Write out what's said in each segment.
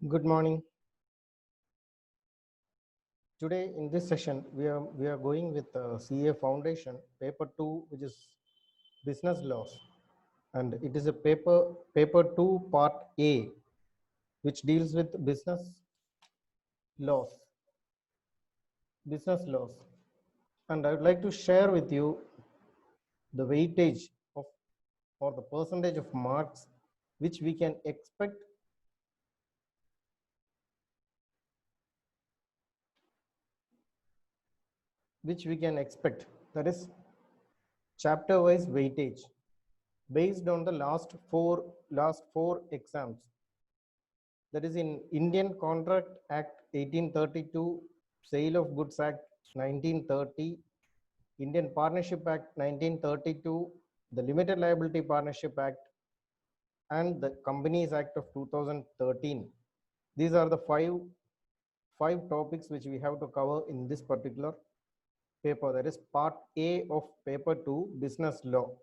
Good morning. Today in this session, we are going with CA Foundation paper 2, which is business laws, and it is a paper 2 part A, which deals with laws, business laws. And I would like to share with you the weightage of or the percentage of marks which we can expect that is chapter wise weightage based on the last four exams, that is in Indian Contract Act 1832, Sale of Goods Act 1930, Indian Partnership Act 1932, the Limited Liability Partnership Act, and the Companies Act of 2013. These are the five topics which we have to cover in this particular paper, that is part A of paper 2, business law,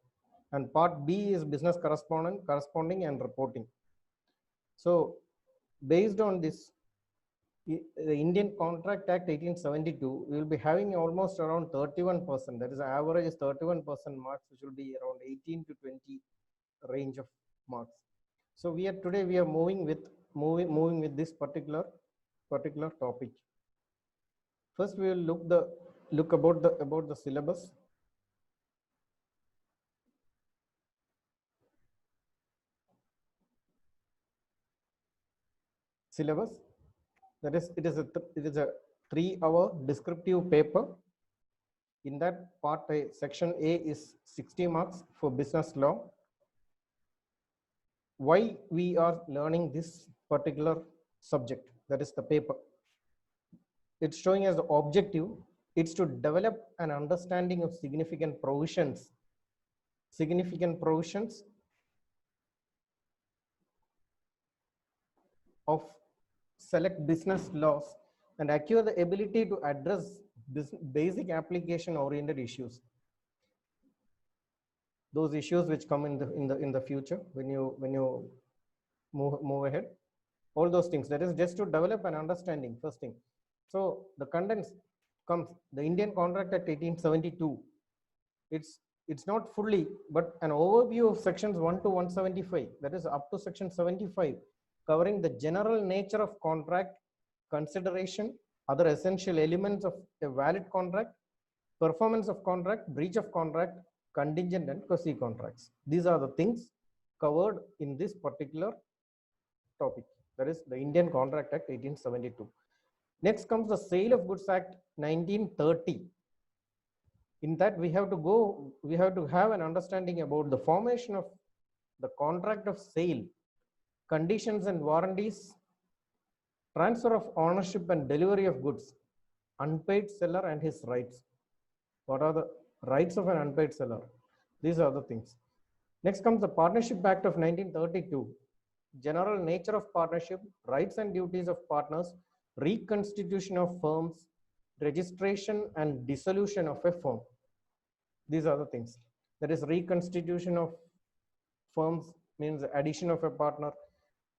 and part B is business corresponding and reporting. So based on this, the Indian Contract Act 1872, we will be having almost around 31%. That is, average is 31% marks, which will be around 18 to 20 range of marks. So today we are moving with this particular topic. First, we will look about the syllabus. That is, it is a 3-hour descriptive paper. In that part A, section A is 60 marks for business law. Why we are learning this particular subject, that is the paper? It's showing as the objective, it's to develop an understanding of significant provisions of select business laws and acquire the ability to address basic application oriented issues, those issues which come in the future when you move ahead, all those things. That is just to develop an understanding, first thing. So the contents comes the Indian Contract Act 1872. It's not fully, but an overview of sections 1 to 175, that is up to section 75, covering the general nature of contract, consideration, other essential elements of a valid contract, performance of contract, breach of contract, contingent and quasi contracts. These are the things covered in this particular topic, that is the Indian Contract Act 1872. Next comes the Sale of Goods Act 1930. In that we have to have an understanding about the formation of the contract of sale, conditions and warranties, transfer of ownership and delivery of goods, unpaid seller and his rights. What are the rights of an unpaid seller? These are the things. Next comes the Partnership Act of 1932. General nature of partnership, rights and duties of partners, reconstitution of firms, registration and dissolution of a firm. These are the things. That is, reconstitution of firms means addition of a partner,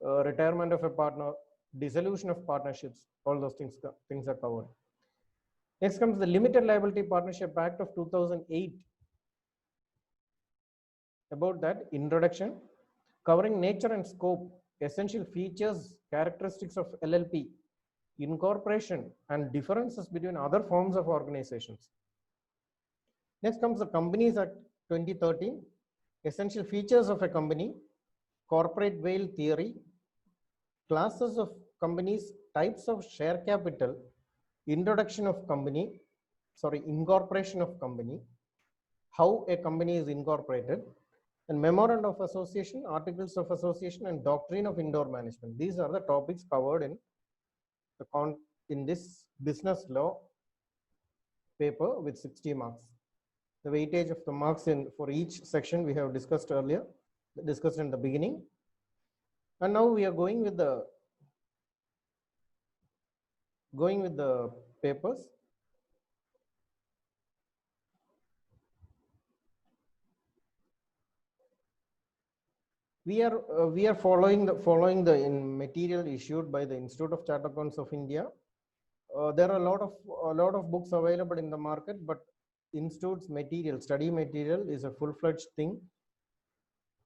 retirement of a partner, dissolution of partnerships, all those things are covered. Next comes the Limited Liability Partnership Act of 2008. About that, introduction, covering nature and scope, essential features, characteristics of LLP, incorporation and differences between other forms of organizations. Next comes the Companies Act 2013, essential features of a company, corporate veil theory, classes of companies, types of share capital, incorporation of company, how a company is incorporated, and memorandum of association, articles of association, and doctrine of indoor management. These are the topics covered in this business law paper with 60 marks. The weightage of the marks for each section we have discussed in the beginning. And now we are going with the papers. we are following the material issued by the Institute of Chartered Accountants of India. There are a lot of books available in the market, but institute's material, study material, is a full-fledged thing.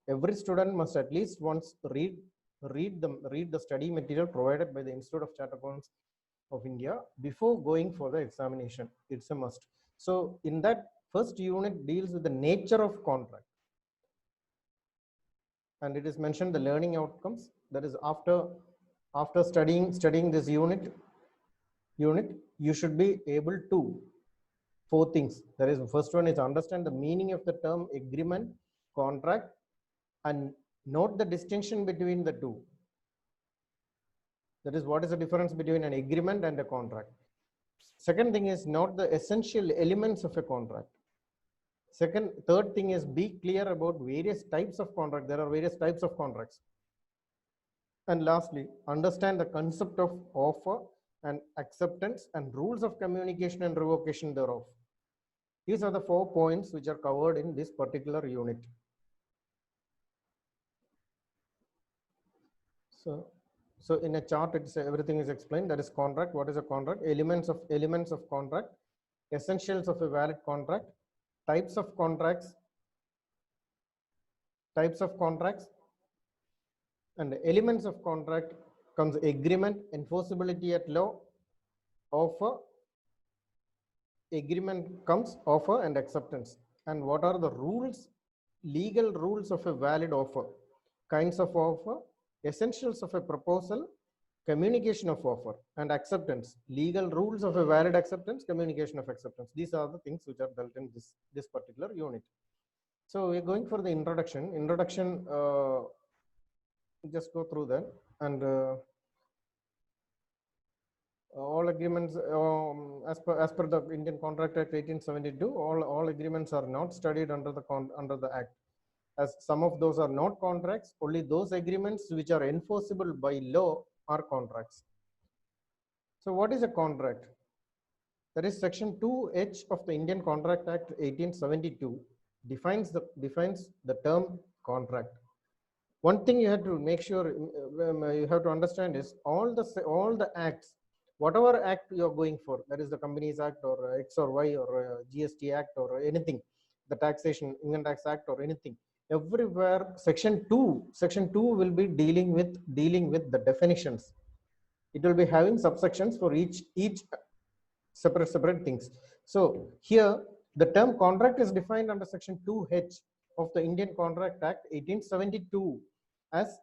Every student must at least once read the study material provided by the Institute of Chartered Accountants of India before going for the examination. It's a must. So in that first unit deals with the nature of contract, and it is mentioned the learning outcomes. That is, after studying this unit, you should be able to four things. That is, first one is understand the meaning of the term agreement, contract, and note the distinction between the two. That is, what is the difference between an agreement and a contract? Second thing is note the essential elements of a contract. Third thing is be clear about various types of contract. There are various types of contracts. And lastly, understand the concept of offer and acceptance and rules of communication and revocation thereof. These are the 4 points which are covered in this particular unit. So in a chart, everything is explained. That is contract. What is a contract? Elements of contract, essentials of a valid contract, types of contracts, and elements of contract comes agreement, enforceability at law, offer. Agreement comes offer and acceptance. And what are the rules, legal rules of a valid offer? Kinds of offer, essentials of a proposal, communication of offer, and acceptance. Legal rules of a valid acceptance, communication of acceptance. These are the things which are dealt in this particular unit. So we're going for the introduction. Just go through that. And all agreements, as per the Indian Contract Act 1872, all agreements are not studied under the Act. As some of those are not contracts, only those agreements which are enforceable by law are contracts. So what is a contract? That is Section 2H of the Indian Contract Act 1872 defines the term contract. One thing you have to make sure you have to understand is all the acts, whatever act you are going for, that is the Companies Act or X or Y or GST Act or anything, the Taxation, Income Tax Act or anything, everywhere Section 2 will be dealing with the definitions. It will be having subsections for each separate things. So here the term contract is defined under Section 2H of the Indian Contract Act 1872 as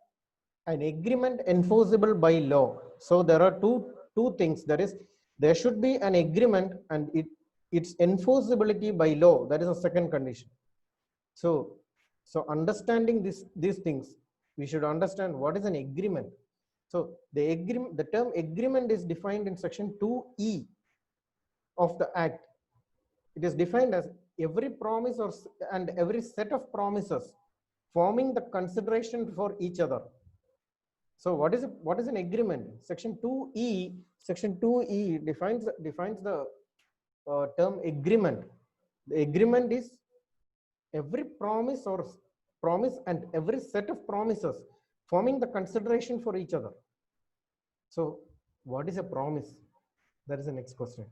an agreement enforceable by law. So there are two things. That is, there should be an agreement and its enforceability by law. That is a second condition. So understanding these things, we should understand what is an agreement. So the term agreement is defined in Section 2E of the Act. It is defined as every promise and every set of promises forming the consideration for each other. So what is an agreement? Section 2E defines the term agreement. The agreement is every promise and every set of promises forming the consideration for each other. So what is a promise? That is the next question.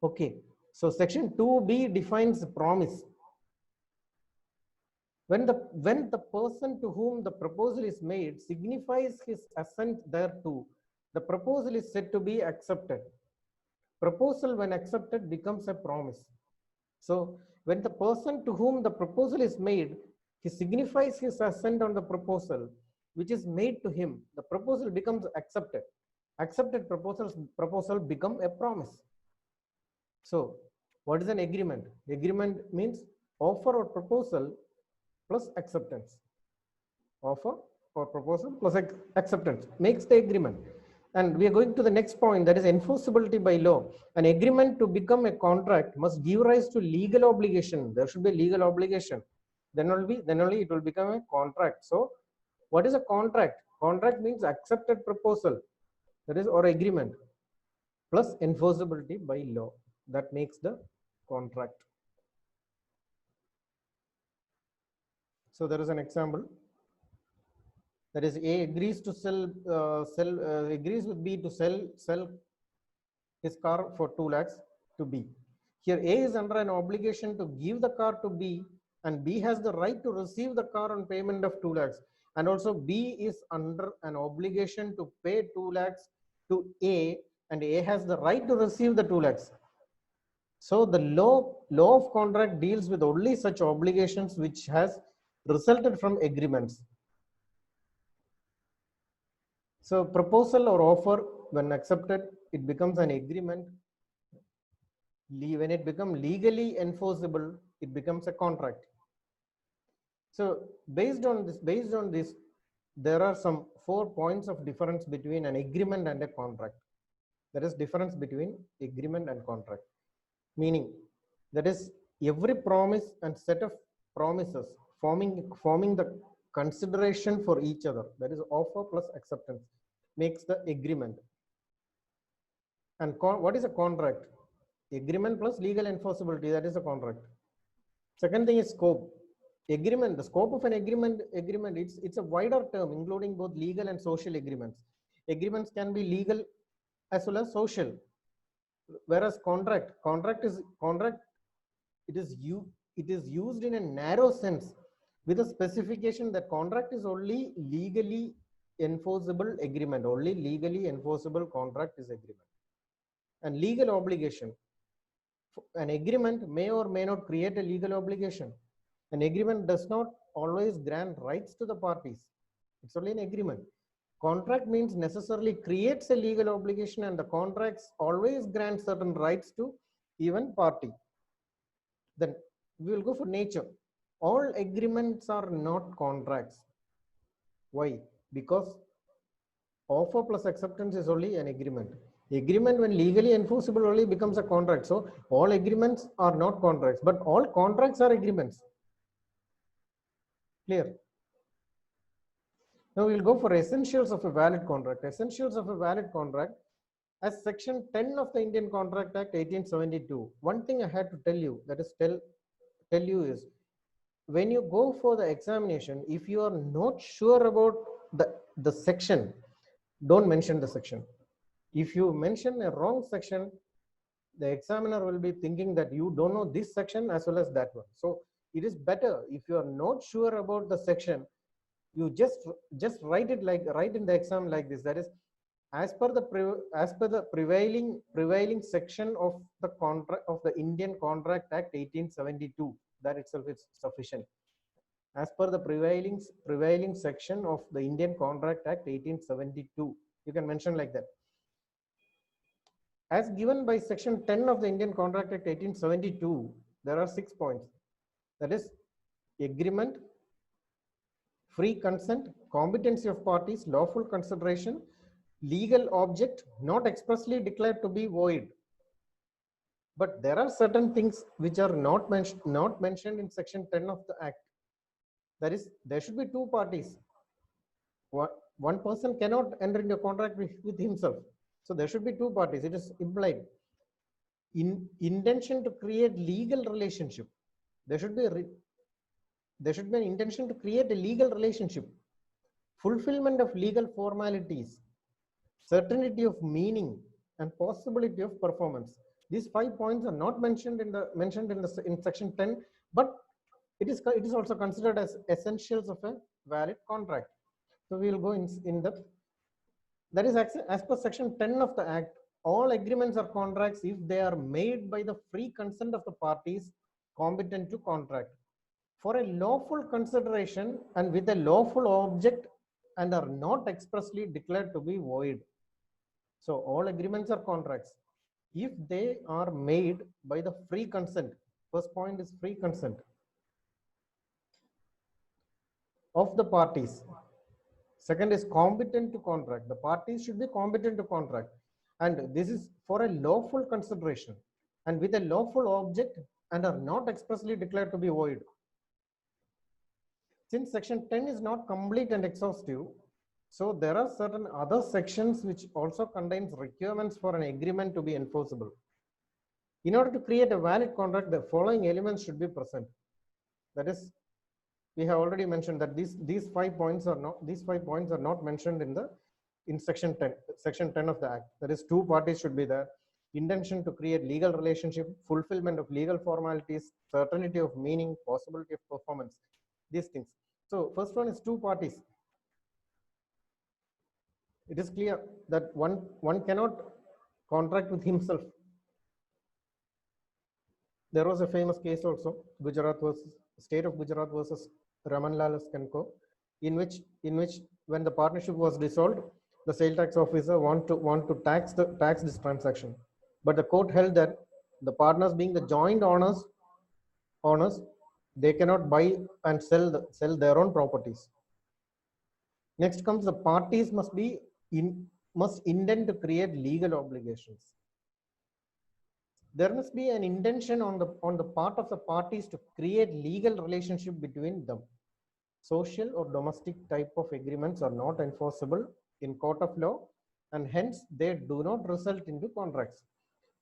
Okay, so Section 2B defines promise. When the person to whom the proposal is made signifies his assent thereto, the proposal is said to be accepted. Proposal, when accepted, becomes a promise. So when the person to whom the proposal is made, he signifies his assent on the proposal which is made to him, the proposal becomes accepted. Accepted proposal become a promise. So what is an agreement? Agreement means offer or proposal plus acceptance. Offer or proposal plus acceptance makes the agreement. And we are going to the next point, that is enforceability by law. An agreement to become a contract must give rise to legal obligation. There should be legal obligation. Then only it will become a contract. So what is a contract? Contract means accepted proposal, that is, or agreement, plus enforceability by law. That makes the contract. So there is an example. That is, A agrees to agrees with B to sell his car for 2 lakhs to B. Here A is under an obligation to give the car to B, and B has the right to receive the car on payment of 2 lakhs. And also B is under an obligation to pay 2 lakhs to A, and A has the right to receive the 2 lakhs. So the law of contract deals with only such obligations which has resulted from agreements. So proposal or offer, when accepted, it becomes an agreement. When it becomes legally enforceable, it becomes a contract. So based on this, there are some 4 points of difference between an agreement and a contract. There is difference between agreement and contract. Meaning, that is, every promise and set of promises forming the consideration for each other, that is offer plus acceptance, makes the agreement. And what is a contract? Agreement plus legal enforceability, that is a contract. Second thing is scope. Agreement, the scope of an agreement, it's a wider term, including both legal and social agreements. Agreements can be legal as well as social. Whereas contract, it is used in a narrow sense, with a specification that contract is only legally enforceable agreement. Only legally enforceable contract is agreement. And legal obligation. An agreement may or may not create a legal obligation. An agreement does not always grant rights to the parties. It's only an agreement. Contract means necessarily creates a legal obligation, and the contracts always grant certain rights to even party. Then we will go for nature. All agreements are not contracts. Why? Because offer plus acceptance is only an agreement. Agreement, when legally enforceable, only becomes a contract. So all agreements are not contracts, but all contracts are agreements. Clear? Now we will go for essentials of a valid contract. Essentials of a valid contract, as section 10 of the Indian Contract Act 1872. One thing I had to tell you, that is tell you is, when you go for the examination, if you are not sure about the section, don't mention the section. If you mention a wrong section, the examiner will be thinking that you don't know this section as well as that one. So it is better, if you are not sure about the section, you just write it write in the exam like this. That is, as per the prevailing section of the contract of the Indian Contract Act 1872. That itself is sufficient. As per the prevailing section of the Indian Contract Act 1872, you can mention like that. As given by section 10 of the Indian Contract Act 1872, there are 6 points. That is, agreement, free consent, competency of parties, lawful consideration, legal object, not expressly declared to be void. But there are certain things which are not mentioned in section 10 of the Act. That is, there should be 2 parties. One person cannot enter into a contract with himself. So there should be 2 parties. It is implied. In intention to create legal relationship, there should be an intention to create a legal relationship, fulfillment of legal formalities, certainty of meaning, and possibility of performance. These 5 points are not mentioned in section 10, but it is also considered as essentials of a valid contract. So we will go in depth. That is, as per section 10 of the Act, all agreements are contracts if they are made by the free consent of the parties competent to contract, for a lawful consideration and with a lawful object, and are not expressly declared to be void. So all agreements are contracts if they are made by the free consent. First point is free consent of the parties. Second is competent to contract. The parties should be competent to contract, and this is for a lawful consideration and with a lawful object, and are not expressly declared to be void. Since section 10 is not complete and exhaustive, so there are certain other sections which also contains requirements for an agreement to be enforceable. In order to create a valid contract, the following elements should be present. That is, We have already mentioned that these 5 points are not mentioned in section 10 of the act. That is, two parties should be there, intention to create legal relationship, fulfillment of legal formalities, certainty of meaning, possibility of performance, these things. So first one is two parties. It is clear that one cannot contract with himself. There was a famous case also, Gujarat versus state of Gujarat versus Ramanlal Kenko, in which when the partnership was dissolved, the sale tax officer want to tax this transaction, but the court held that the partners being the joint owners, they cannot buy and sell their own properties. Next comes the parties must intend to create legal obligations. There must be an intention on the part of the parties to create legal relationship between them. Social or domestic type of agreements are not enforceable in court of law, and hence they do not result into contracts.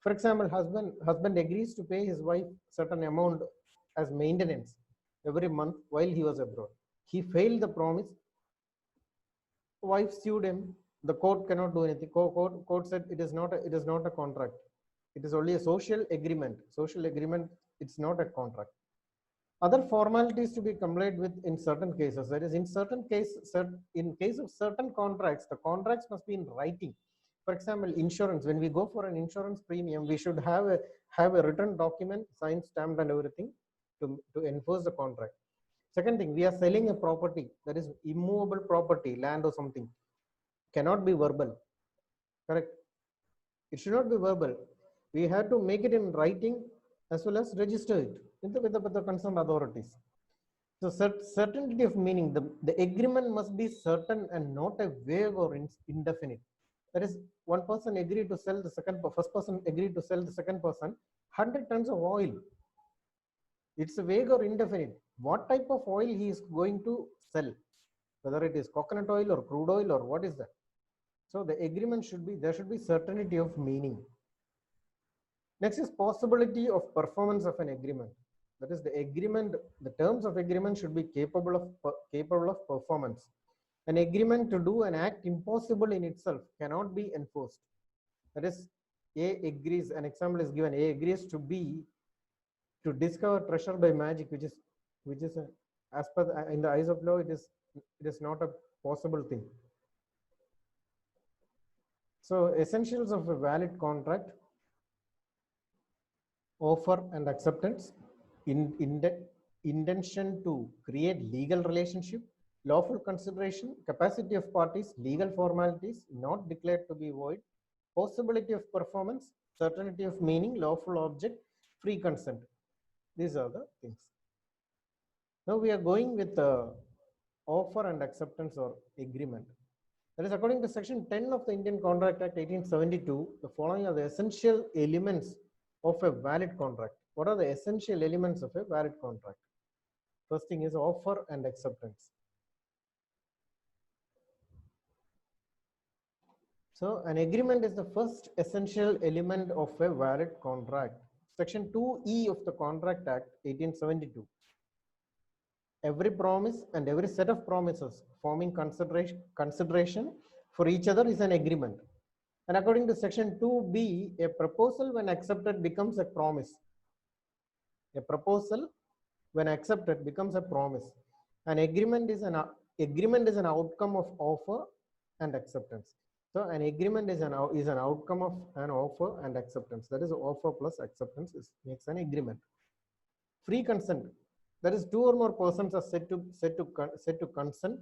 For example, husband agrees to pay his wife certain amount as maintenance every month while he was abroad. He failed the promise. Wife sued him. The court cannot do anything. Court said it is not a contract. It is only a social agreement. Social agreement, it's not a contract. Other formalities to be complied with in certain cases. That is, in case of certain contracts, the contracts must be in writing. For example, insurance. When we go for an insurance premium, we should have a written document, signed, stamped, and everything to enforce the contract. Second thing, we are selling a property, that is immovable property, land or something. Cannot be verbal. Correct? It should not be verbal. We have to make it in writing as well as register it with the concerned authorities. So certainty of meaning, the agreement must be certain and not a vague or indefinite. That is, one person agreed to sell the first person agreed to sell the second person 100 tons of oil. It's a vague or indefinite. What type of oil he is going to sell, whether it is coconut oil or crude oil or what is that? So the agreement there should be certainty of meaning. Next is possibility of performance of an agreement. That is, the terms of agreement should be capable of performance. An agreement to do an act impossible in itself cannot be enforced. That is, A agrees, an example is given, A agrees to B to discover treasure by magic, which is as per in the eyes of law, it is not a possible thing. So essentials of a valid contract: offer and acceptance, intention to create legal relationship, lawful consideration, capacity of parties, legal formalities not declared to be void, possibility of performance, certainty of meaning, lawful object, free consent. These are the things. Now we are going with the offer and acceptance or agreement. That is, according to section 10 of the Indian Contract Act 1872, the following are the essential elements of a valid contract. What are the essential elements of a valid contract? First thing is offer and acceptance. So an agreement is the first essential element of a valid contract. Section 2E of the Contract Act 1872. Every promise and every set of promises forming consideration for each other is an agreement. And according to section 2B, a proposal when accepted becomes a promise. A proposal when accepted becomes a promise. An agreement is an outcome of offer and acceptance. So an agreement is an outcome of an offer and acceptance. That is, offer plus acceptance makes an agreement. Free consent. That is, two or more persons are said to consent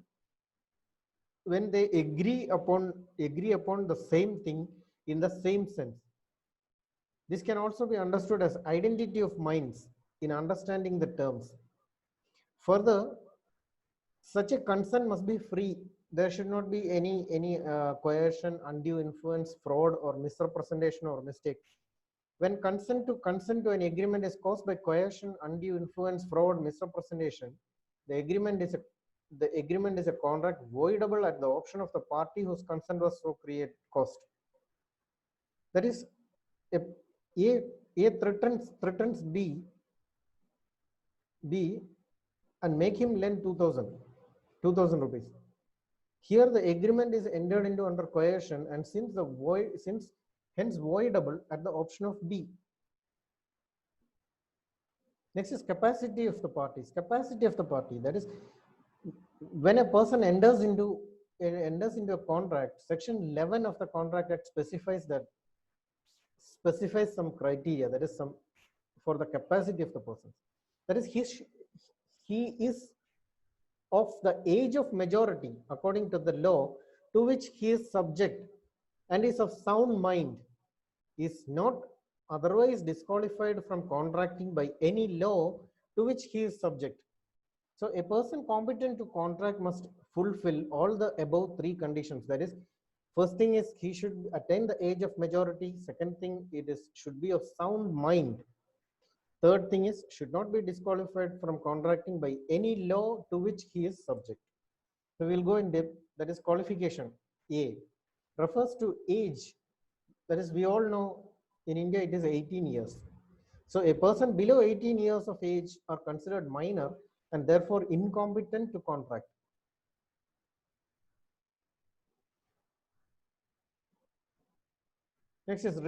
when they agree upon the same thing in the same sense. This can also be understood as identity of minds in understanding the terms. Further, such a consent must be free. There should not be any coercion, undue influence, fraud, or misrepresentation or mistake. When consent to an agreement is caused by coercion, undue influence, fraud, misrepresentation, the agreement is a contract voidable at the option of the party whose consent was so caused. That is, A threatens B and make him lend 2000 rupees. Here the agreement is entered into under coercion, and since hence voidable at the option of B. Next is capacity of the parties. Capacity of the party, that is, when a person enters into a contract, section 11 of the contract act specifies some criteria, that is some for the capacity of the person. That is, he is of the age of majority according to the law to which he is subject, and is of sound mind, is not otherwise disqualified from contracting by any law to which he is subject. So a person competent to contract must fulfill all the above three conditions. That is, first thing is he should attain the age of majority. Second thing, should be of sound mind. Third thing is should not be disqualified from contracting by any law to which he is subject. So we'll go in depth. That is, qualification A refers to age. That is, we all know in India it is 18 years. So a person below 18 years of age are considered minor and therefore incompetent to contract. Next is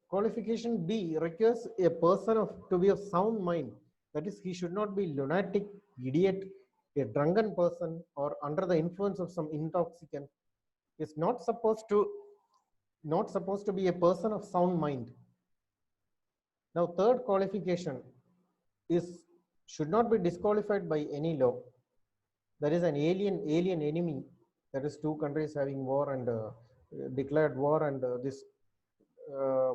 qualification B requires a person to be of sound mind. That is, he should not be lunatic, idiot, a drunken person, or under the influence of some intoxicant. Is not supposed to be a person of sound mind. Now, third qualification is should not be disqualified by any law. There is an alien enemy. That is, two countries having war and declared war, and this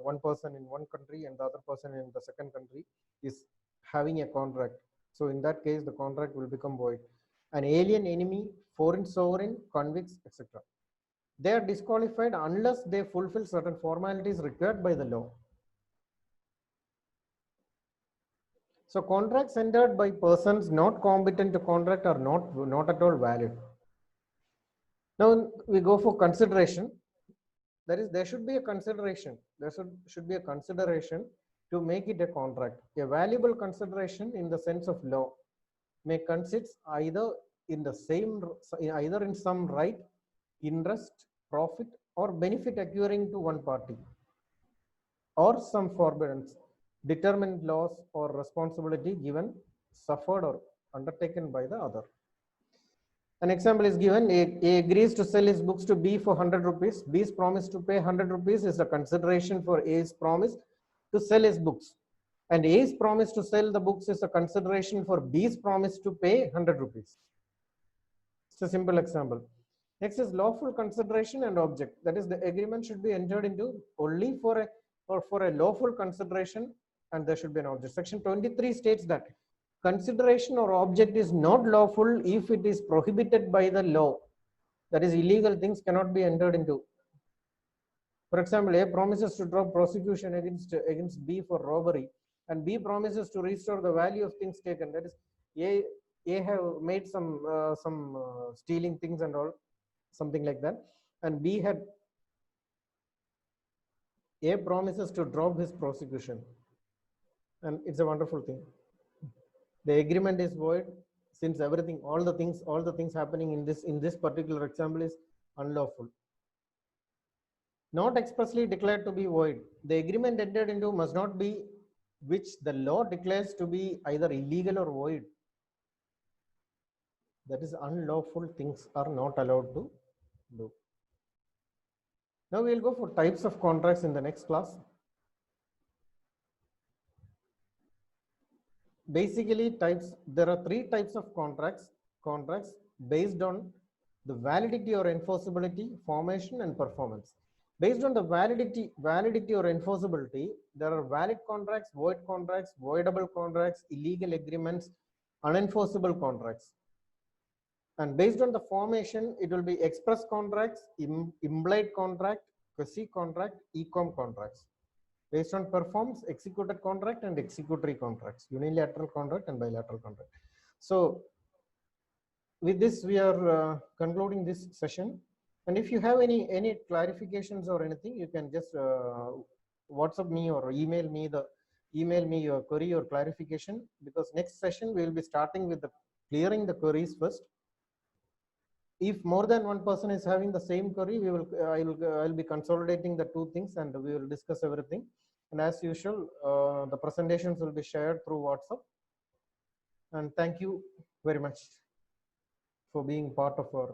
one person in one country and the other person in the second country is having a contract. So in that case, the contract will become void. An alien enemy, foreign sovereign, convicts, etc. They are disqualified unless they fulfill certain formalities required by the law. So contracts entered by persons not competent to contract are not at all valid. Now we go for consideration. That is, there should be a consideration. There should be a consideration to make it a contract. A valuable consideration in the sense of law may consist either in some right, interest, profit, or benefit accruing to one party, or some forbearance, determined loss or responsibility given, suffered, or undertaken by the other. An example is given. A agrees to sell his books to B for 100 rupees. B's promise to pay 100 rupees is a consideration for A's promise to sell his books. And A's promise to sell the books is a consideration for B's promise to pay 100 rupees. It's a simple example. Next is lawful consideration and object. That is, the agreement should be entered into only for a lawful consideration, and there should be an object. Section 23 states that consideration or object is not lawful if it is prohibited by the law. That is, illegal things cannot be entered into. For example, A promises to drop prosecution against B for robbery, and B promises to restore the value of things taken. That is, A have made some stealing things and all, something like that, and A promises to drop his prosecution, and it's a wonderful thing. The agreement is void since all the things happening in this particular example is unlawful. Not expressly declared to be void. The agreement entered into must not be which the law declares to be either illegal or void. That is, unlawful things are not allowed to do. Now we will go for types of contracts in the next class. Basically, there are three types of contracts based on the validity or enforceability, formation, and performance. Based on the validity or enforceability, there are valid contracts, void contracts, voidable contracts, illegal agreements, unenforceable contracts. And based on the formation, it will be express contracts, implied contract, quasi contract, e-com contracts. Based on performs, executed contract and executory contracts, unilateral contract and bilateral contract. So with this, we are concluding this session. And if you have any clarifications or anything, you can just WhatsApp me or email me the email me your query or clarification, because next session we will be starting with the clearing the queries first. If more than one person is having the same query, we will I'll be consolidating the two things and we will discuss everything. And as usual, the presentations will be shared through WhatsApp. And thank you very much for being part of our